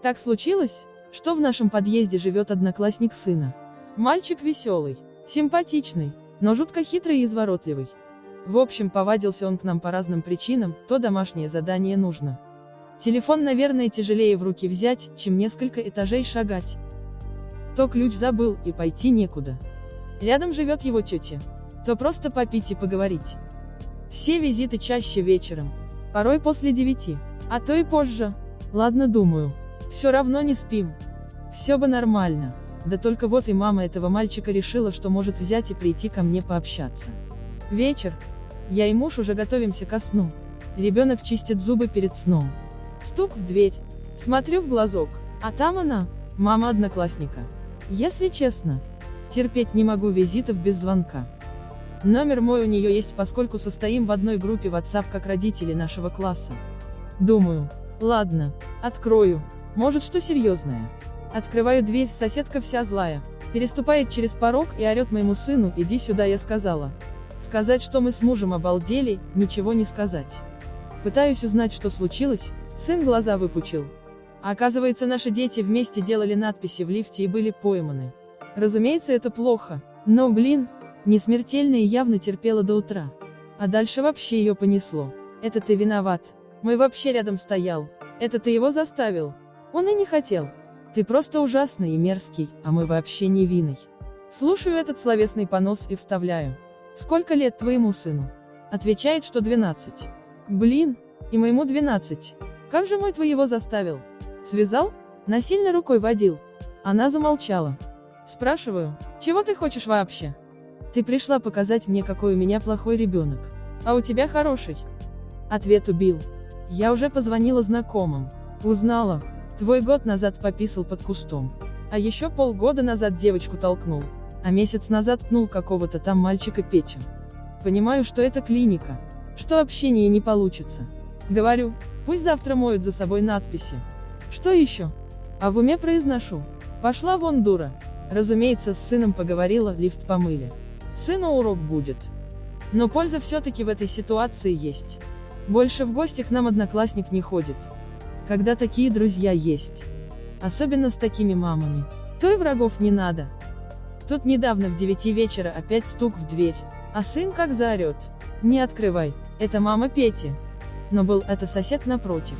Так случилось, что в нашем подъезде живет одноклассник сына. Мальчик веселый, симпатичный, но жутко хитрый и изворотливый. В общем, повадился он к нам по разным причинам, то домашнее задание нужно. Телефон, наверное, тяжелее в руки взять, чем несколько этажей шагать. То ключ забыл, и пойти некуда. Рядом живет его тетя. То просто попить и поговорить. Все визиты чаще вечером. Порой после 9, а то и позже. Ладно, думаю. Все равно не спим. Все бы нормально. Да только вот и мама этого мальчика решила, что может взять и прийти ко мне пообщаться. Вечер. Я и муж уже готовимся ко сну. Ребенок чистит зубы перед сном. Стук в дверь. Смотрю в глазок. А там она, мама одноклассника. Если честно, терпеть не могу визитов без звонка. Номер мой у нее есть, поскольку состоим в одной группе WhatsApp как родители нашего класса. Думаю, ладно, открою. Может, что серьезное. Открываю дверь, соседка вся злая. Переступает через порог и орет моему сыну: иди сюда, я сказала. Сказать, что мы с мужем обалдели, ничего не сказать. Пытаюсь узнать, что случилось, сын глаза выпучил. А оказывается, наши дети вместе делали надписи в лифте и были пойманы. Разумеется, это плохо, но, блин, не смертельно и явно терпела до утра. А дальше вообще ее понесло. Это ты виноват. Мой вообще рядом стоял. Это ты его заставил. Он и не хотел. Ты просто ужасный и мерзкий, а мы вообще невинный. Слушаю этот словесный понос и вставляю. Сколько лет твоему сыну? Отвечает, что 12. Блин, и моему 12. Как же мой твоего заставил? Связал? Насильно рукой водил? Она замолчала. Спрашиваю, чего ты хочешь вообще? Ты пришла показать мне, какой у меня плохой ребенок. А у тебя хороший. Ответ убил. Я уже позвонила знакомым. Узнала. Твой год назад пописал под кустом. А еще полгода назад девочку толкнул. А месяц назад пнул какого-то там мальчика Петю. Понимаю, что это клиника. Что общение не получится. Говорю, пусть завтра моют за собой надписи. Что еще? А в уме произношу. Пошла вон, дура. Разумеется, с сыном поговорила, лифт помыли. Сыну урок будет. Но польза все-таки в этой ситуации есть. Больше в гости к нам одноклассник не ходит. Когда такие друзья есть. Особенно с такими мамами. То и врагов не надо. Тут недавно в 9 вечера опять стук в дверь. А сын как заорет. Не открывай, это мама Пети. Но был это сосед напротив.